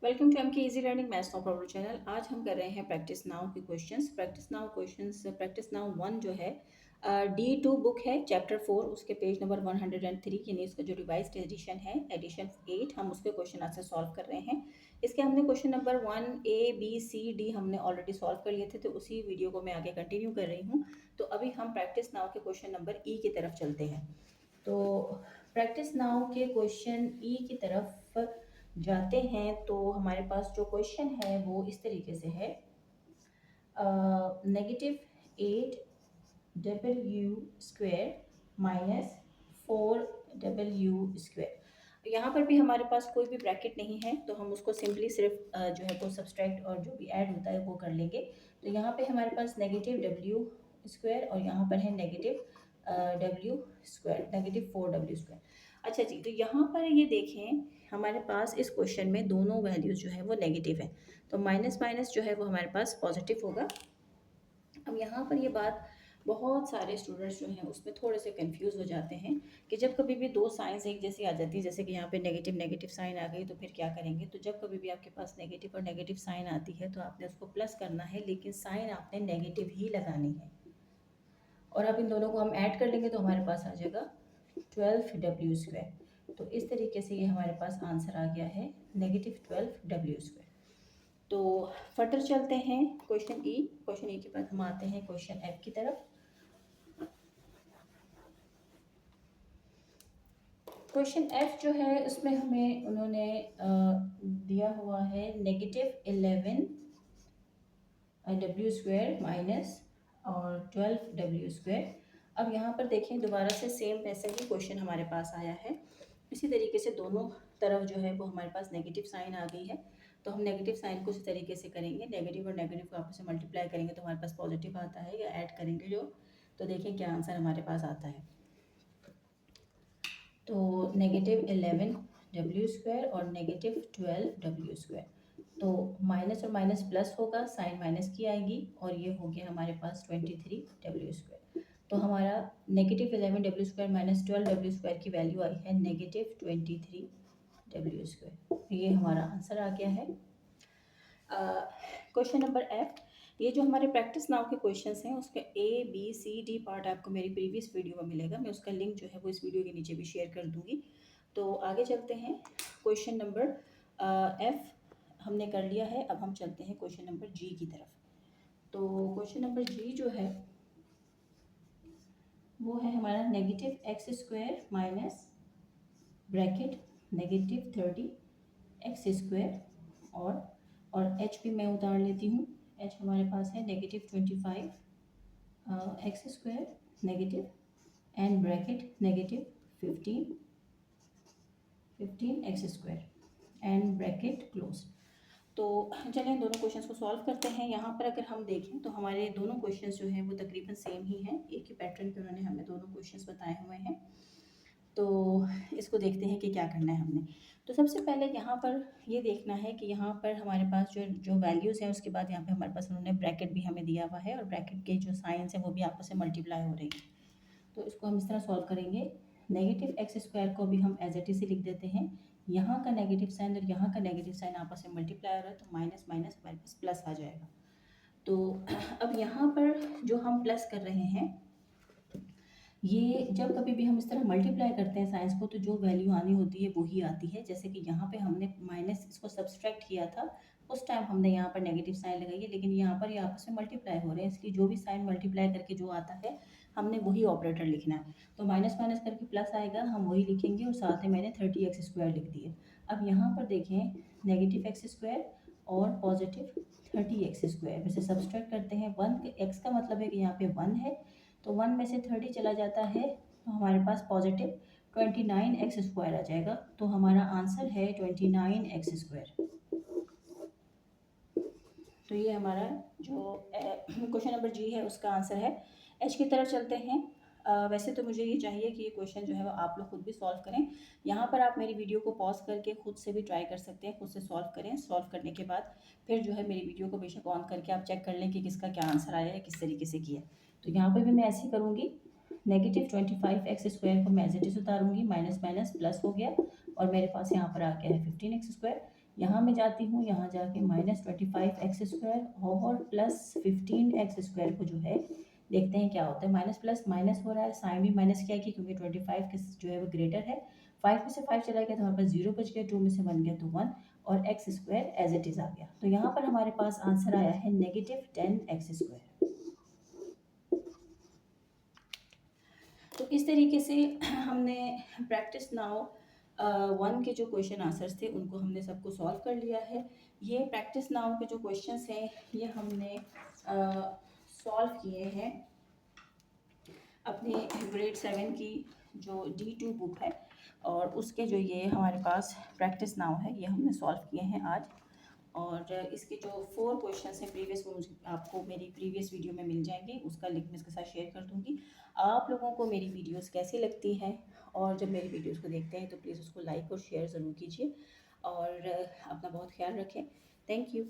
Welcome to MK easy learning maths no problem channel. आज हम कर रहे हैं प्रैक्टिस नाउ के क्वेश्चंस। प्रैक्टिस नाउ वन जो है D2 बुक है, चैप्टर 4, उसके पेज नंबर 103, यानी उसका जो रिवाइज्ड एडिशन है, एडिशन 8, हम उसके क्वेश्चन आंसर सॉल्व कर रहे हैं। इसके हमने question number 1 A B C D हमने ऑलरेडी सॉल्व कर लिए थे, तो उसी वीडियो को मैं आगे कंटिन्यू कर रही हूँ। तो अभी हम प्रैक्टिस नाउ के क्वेश्चन नंबर E की तरफ चलते हैं। तो प्रैक्टिस नाउ के क्वेश्चन E की तरफ जाते हैं तो हमारे पास जो क्वेश्चन है वो इस तरीके से है, -8W² माइनस 4W²। यहाँ पर भी हमारे पास कोई भी ब्रैकेट नहीं है, तो हम उसको सिंपली सिर्फ जो है वो सब्सट्रैक्ट और जो भी ऐड होता है वो कर लेंगे। तो यहाँ पे हमारे पास -W² और यहाँ पर है -W², अच्छा जी। तो यहाँ पर ये देखें, हमारे पास इस क्वेश्चन में दोनों वैल्यूज जो है वो नेगेटिव है, तो माइनस माइनस जो है वो हमारे पास पॉजिटिव होगा। अब यहाँ पर ये बात बहुत सारे स्टूडेंट्स जो हैं उसमें थोड़े से कंफ्यूज हो जाते हैं कि जब कभी भी दो साइंस एक जैसी आ जाती है, जैसे कि यहाँ पे नेगेटिव नेगेटिव साइन आ गई, तो फिर क्या करेंगे। तो जब कभी भी आपके पास नेगेटिव और नेगेटिव साइन आती है तो आपने उसको प्लस करना है, लेकिन साइन आपने नेगेटिव ही लगानी है। और अब इन दोनों को हम ऐड कर लेंगे तो हमारे पास आ जाएगा 12W²। तो इस तरीके से ये हमारे पास आंसर आ गया है -12W²। तो फर्दर चलते हैं क्वेश्चन ई के बाद हम आते हैं क्वेश्चन एफ की तरफ। क्वेश्चन एफ जो है उसमें हमें उन्होंने दिया हुआ है -11W² माइनस और 12W²। अब यहाँ पर देखें, दोबारा से सेम वैसा ही क्वेश्चन हमारे पास आया है। इसी तरीके से दोनों तरफ जो है वो हमारे पास नेगेटिव साइन आ गई है, तो हम नेगेटिव साइन को इस तरीके से करेंगे, नेगेटिव और नेगेटिव को आपस में मल्टीप्लाई करेंगे तो हमारे पास पॉजिटिव आता है, या ऐड करेंगे जो, तो देखें क्या आंसर हमारे पास आता है। तो -11W² और -12W²। तो माइनस और माइनस प्लस होगा, साइन माइनस की आएगी, और ये हो गया हमारे पास 23W²। तो हमारा -11W² माइनस 12W² की वैल्यू आई है -23W²। ये हमारा आंसर आ गया है। क्वेश्चन नंबर एफ, ये जो हमारे प्रैक्टिस नाउ के क्वेश्चंस हैं उसके A B C D part आपको मेरी प्रीवियस वीडियो में मिलेगा, मैं उसका लिंक जो है वो इस वीडियो के नीचे भी शेयर कर दूंगी। तो आगे चलते हैं, क्वेश्चन नंबर एफ हमने कर लिया है, अब हम चलते हैं क्वेश्चन नंबर जी की तरफ। तो क्वेश्चन नंबर जी जो है वो है हमारा -x² माइनस ब्रैकेट -30x², और एच भी मैं उतार लेती हूँ। एच हमारे पास है -25x² negative and bracket -15x² and bracket close. तो चलें दोनों क्वेश्चंस को सॉल्व करते हैं। यहाँ पर अगर हम देखें तो हमारे दोनों क्वेश्चंस जो हैं वो तकरीबन सेम ही हैं, एक ही पैटर्न पे उन्होंने हमें दोनों क्वेश्चंस बताए हुए हैं। तो इसको देखते हैं कि क्या करना है हमने। तो सबसे पहले यहाँ पर ये देखना है कि यहाँ पर हमारे पास जो जो वैल्यूज़ हैं उसके बाद यहाँ पे हमारे पास उन्होंने ब्रैकेट भी हमें दिया हुआ है, और ब्रैकेट के जो साइंस हैं वो भी आपस में मल्टीप्लाई हो रही है। तो इसको हम इस तरह सॉल्व करेंगे, -x² को भी हम एज इट इज लिख देते हैं, यहाँ का नेगेटिव साइन और यहाँ का नेगेटिव साइन आपस में मल्टीप्लाई हो रहा है, तो माइनस माइनस हमारे पास प्लस आ जाएगा। तो अब यहाँ पर जो हम प्लस कर रहे हैं, ये जब कभी भी हम इस तरह मल्टीप्लाई करते हैं साइंस को, तो जो वैल्यू आनी होती है वही आती है। जैसे कि यहाँ पे हमने माइनस इसको सब्सट्रैक्ट किया था, उस टाइम हमने यहाँ पर नेगेटिव साइन लगाई है, लेकिन यहाँ पर ये आपस में मल्टीप्लाई हो रहे हैं, इसलिए जो भी साइन मल्टीप्लाई करके जो आता है हमने वही ऑपरेटर लिखना है। तो माइनस माइनस करके प्लस आएगा, हम वही लिखेंगे, और साथ में मैंने 30x² लिख दिया। अब यहाँ पर देखें, -x² और पॉजिटिव 30x² में से सब्सट्रैक्ट करते हैं 1, x का मतलब है कि यहाँ पे 1 है, तो 1 में से 30 चला जाता है तो हमारे पास पॉजिटिव 29x² आ जाएगा। तो हमारा आंसर है 29x²। तो ये हमारा जो क्वेश्चन नंबर जी है उसका आंसर है। एच की तरफ चलते हैं। वैसे तो मुझे ये चाहिए कि ये क्वेश्चन जो है वो आप लोग खुद भी सॉल्व करें। यहाँ पर आप मेरी वीडियो को पॉज करके खुद से भी ट्राई कर सकते हैं, खुद से सॉल्व करें। सॉल्व करने के बाद फिर जो है मेरी वीडियो को बेशक ऑन करके आप चेक कर लें कि किसका क्या आंसर आया है, किस तरीके से किया। तो यहाँ पर भी मैं ऐसे ही करूँगी, -25x² को मैं एज इट इज उतारूँगी, माइनस माइनस प्लस हो गया, और मेरे पास यहाँ पर आ गया है 15x²। यहाँ मैं जाती हूँ, यहाँ जाके -25x² और +15x² को जो है देखते हैं क्या होता है। माइनस प्लस माइनस हो रहा है, साइन भी माइनस किया कि क्योंकि 25 के जो है वो ग्रेटर है। 5 में से 5 चला गया तो हमारे पास 0 बच गया, 2 में से 1 गया तो 1 और x² एज इट इज़ आ गया। तो यहाँ पर हमारे पास आंसर आया है -10x²। तो इस तरीके से हमने प्रैक्टिस नाउ 1 के जो क्वेश्चन आंसर्स थे उनको हमने सबको सॉल्व कर लिया है। ये प्रैक्टिस नाउ के जो क्वेश्चंस हैं ये हमने सॉल्व किए हैं अपने ग्रेड 7 की जो D2 बुक है, और उसके जो ये हमारे पास प्रैक्टिस नाउ है ये हमने सॉल्व किए हैं आज। और इसके जो 4 क्वेश्चंस हैं प्रीवियस, वो मुझे आपको मेरी प्रीवियस वीडियो में मिल जाएंगे, उसका लिंक मैं इसके साथ शेयर कर दूँगी। आप लोगों को मेरी वीडियोस कैसी लगती हैं, और जब मेरी वीडियोस को देखते हैं तो प्लीज़ उसको लाइक और शेयर ज़रूर कीजिए, और अपना बहुत ख्याल रखें। Thank you.